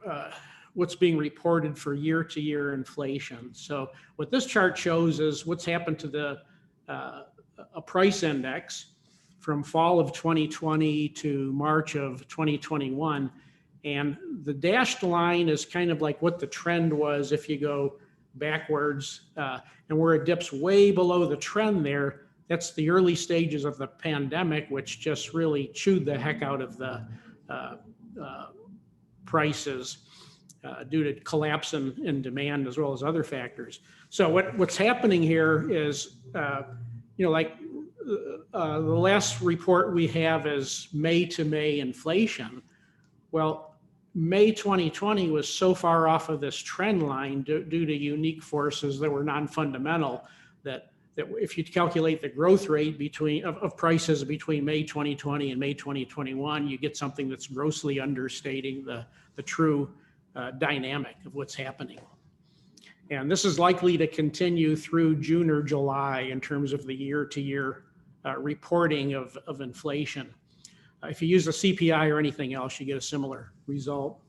what's being reported for year-to-year inflation. So what this chart shows is what's happened to a price index from fall of 2020 to March of 2021. And the dashed line is kind of like what the trend was if you go backwards, and where it dips way below the trend there, that's the early stages of the pandemic, which just really chewed the heck out of the prices due to collapse in demand as well as other factors. So what's happening here is, like last report we have is May to May inflation. Well, May 2020 was so far off of this trend line due to unique forces that were non-fundamental that if you calculate the growth rate of prices between May 2020 and May 2021, you get something that's grossly understating the true dynamic of what's happening. And this is likely to continue through June or July in terms of the year-to-year reporting of inflation. If you use the CPI or anything else, you get a similar result.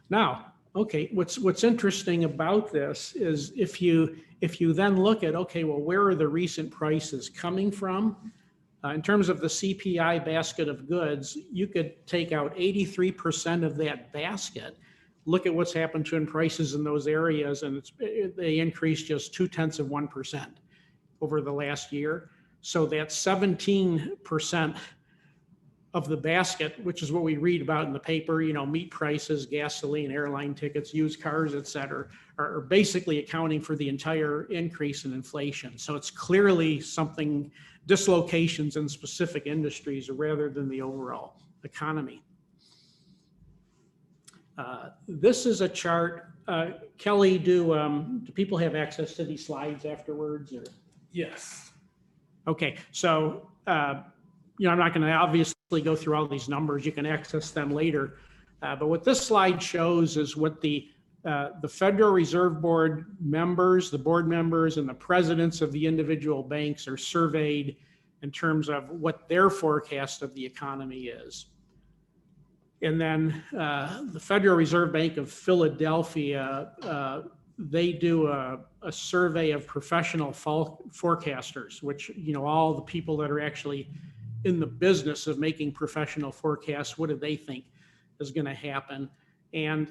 Now, okay, what's interesting about this is if you then look at, okay, well, where are the recent prices coming from? In terms of the CPI basket of goods, you could take out 83% of that basket, look at what's happened to in prices in those areas, and they increased just 0.2% over the last year. So that's 17% of the basket, which is what we read about in the paper, meat prices, gasoline, airline tickets, used cars, et cetera, are basically accounting for the entire increase in inflation. So it's clearly something, dislocations in specific industries rather than the overall economy. This is a chart. Kelly, do people have access to these slides afterwards? Or? Yes. Okay, so I'm not going to obviously go through all these numbers. You can access them later. But what this slide shows is what the Federal Reserve Board members, the board members, and the presidents of the individual banks are surveyed in terms of what their forecast of the economy is. And then the Federal Reserve Bank of Philadelphia, they do a survey of professional forecasters, which, all the people that are actually in the business of making professional forecasts, what do they think is going to happen? And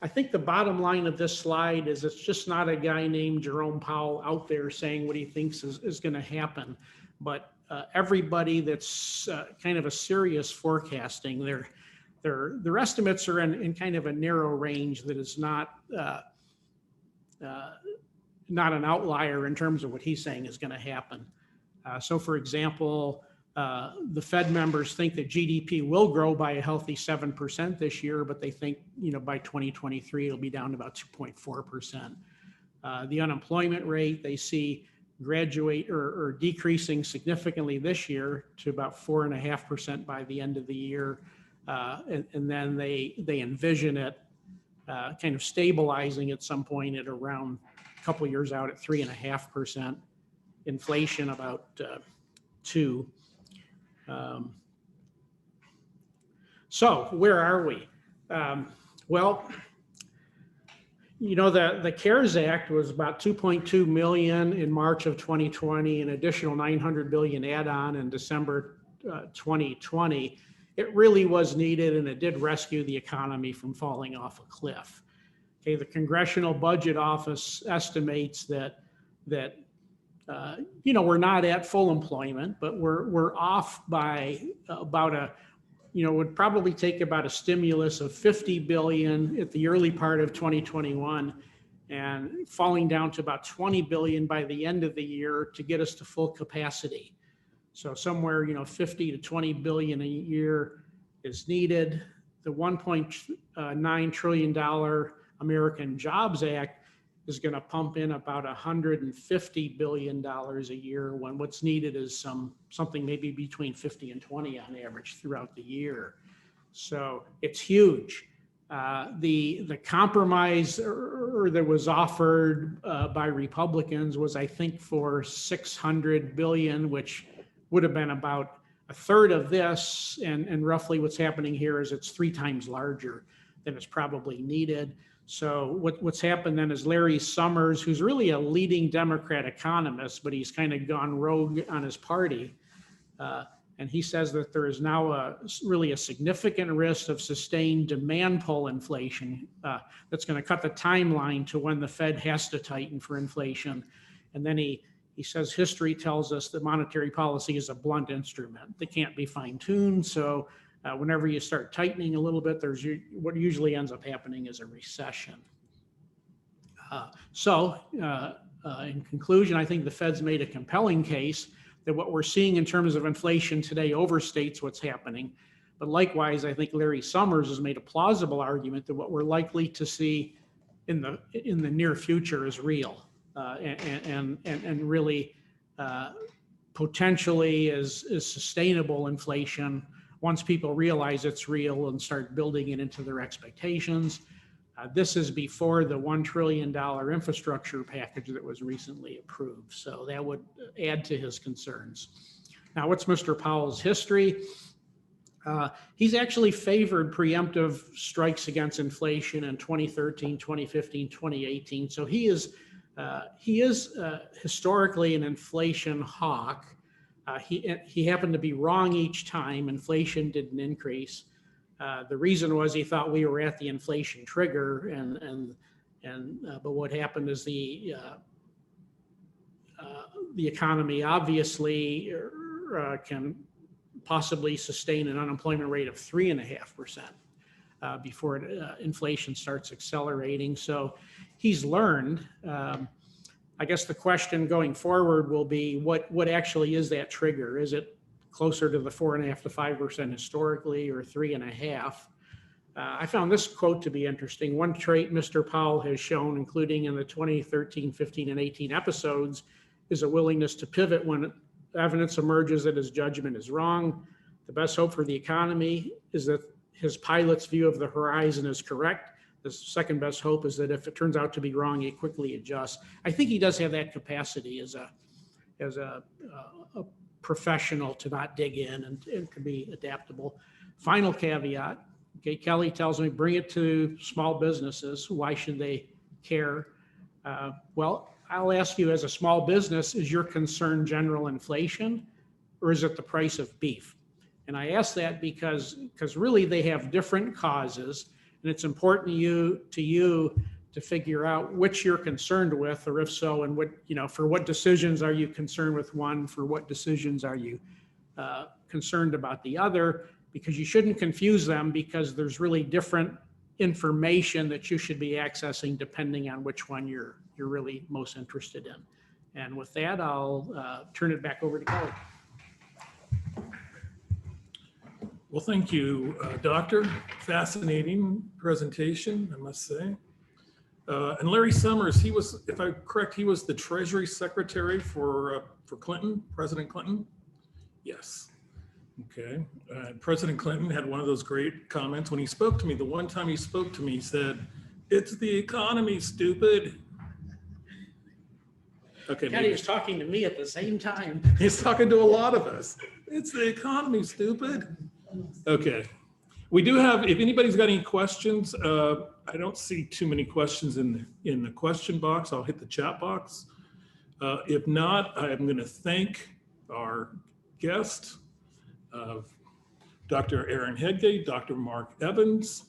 I think the bottom line of this slide is it's just not a guy named Jerome Powell out there saying what he thinks is going to happen, but everybody that's kind of a serious forecasting, their estimates are in kind of a narrow range that is not an outlier in terms of what he's saying is going to happen. So for example, the Fed members think that GDP will grow by a healthy 7% this year, but they think, by 2023, it'll be down to about 2.4%. The unemployment rate, they see graduate or decreasing significantly this year to about 4.5% by the end of the year. And then they envision it kind of stabilizing at some point at around a couple of years out at 3.5%, inflation about 2%. So where are we? Well, the CARES Act was about 2.2 million in March of 2020, an additional 900 billion add-on in December 2020. It really was needed, and it did rescue the economy from falling off a cliff. Okay, the Congressional Budget Office estimates that we're not at full employment, but we're off by about would probably take about a stimulus of 50 billion at the early part of 2021 and falling down to about 20 billion by the end of the year to get us to full capacity. So somewhere, 50 to 20 billion a year is needed. The $1.9 trillion American Jobs Act is going to pump in about $150 billion a year when what's needed is something maybe between 50 and 20 on average throughout the year. So it's huge. The compromise that was offered by Republicans was, I think, for $600 billion, which would have been about a third of this. And roughly what's happening here is it's 3 times larger than is probably needed. So what's happened then is Larry Summers, who's really a leading Democrat economist, but he's kind of gone rogue on his party. And he says that there is now really a significant risk of sustained demand pull inflation that's going to cut the timeline to when the Fed has to tighten for inflation. And then he says history tells us that monetary policy is a blunt instrument that can't be fine-tuned. So whenever you start tightening a little bit, what usually ends up happening is a recession. So in conclusion, I think the Fed's made a compelling case that what we're seeing in terms of inflation today overstates what's happening. But likewise, I think Larry Summers has made a plausible argument that what we're likely to see in the near future is real, and really potentially is sustainable inflation once people realize it's real and start building it into their expectations. This is before the $1 trillion infrastructure package that was recently approved. So that would add to his concerns. Now, what's Mr. Powell's history? He's actually favored preemptive strikes against inflation in 2013, 2015, 2018. So he is historically an inflation hawk. He happened to be wrong each time. Inflation didn't increase. The reason was he thought we were at the inflation trigger, but what happened is the economy obviously can possibly sustain an unemployment rate of 3.5% before inflation starts accelerating. So he's learned. I guess the question going forward will be what actually is that trigger? Is it closer to the 4.5% to 5% historically, or 3.5%? I found this quote to be interesting. One trait Mr. Powell has shown, including in the 2013, 15, and 18 episodes, is a willingness to pivot when evidence emerges that his judgment is wrong. The best hope for the economy is that his pilot's view of the horizon is correct. The second best hope is that if it turns out to be wrong, he quickly adjusts. I think he does have that capacity as a professional to not dig in and to be adaptable. Final caveat, okay, Kelly tells me bring it to small businesses. Why should they care? Well, I'll ask you, as a small business, is your concern general inflation, or is it the price of beef? And I ask that because really they have different causes, and it's important to you to figure out which you're concerned with, or if so, and for what decisions are you concerned with one, for what decisions are you concerned about the other, because you shouldn't confuse them, because there's really different information that you should be accessing depending on which one you're really most interested in. And with that, I'll turn it back over to Kelly. Well, thank you, Doctor. Fascinating presentation, I must say. And Larry Summers, he was, if I'm correct, he was the Treasury Secretary for Clinton, President Clinton. Yes. Okay. President Clinton had one of those great comments when he spoke to me. The one time he spoke to me, he said, "It's the economy, stupid." Okay. He was talking to me at the same time. He's talking to a lot of us. It's the economy, stupid. Okay. We do have, if anybody's got any questions, I don't see too many questions in the question box. I'll hit the chat box. If not, I'm going to thank our guest, Dr. Aaron Hegde, Dr. Mark Evans,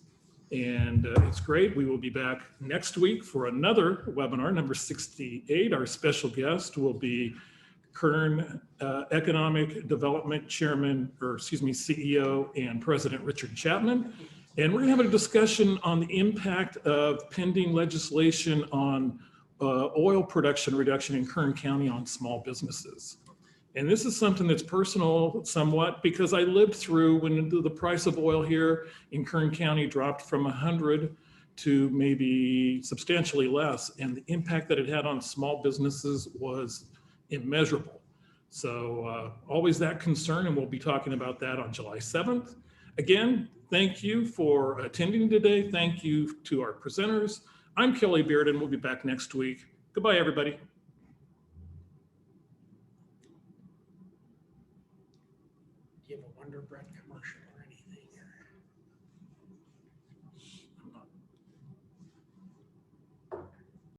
and it's great. We will be back next week for another webinar, number 68. Our special guest will be Kern Economic Development Chairman, CEO and President Richard Chapman. And we're going to have a discussion on the impact of pending legislation on oil production reduction in Kern County on small businesses. And this is something that's personal somewhat, because I lived through when the price of oil here in Kern County dropped from 100 to maybe substantially less. And the impact that it had on small businesses was immeasurable. So always that concern, and we'll be talking about that on July 7th. Again, thank you for attending today. Thank you to our presenters. I'm Kelly Bearden. We'll be back next week. Goodbye, everybody. Do you have a Wonder Bread commercial or anything?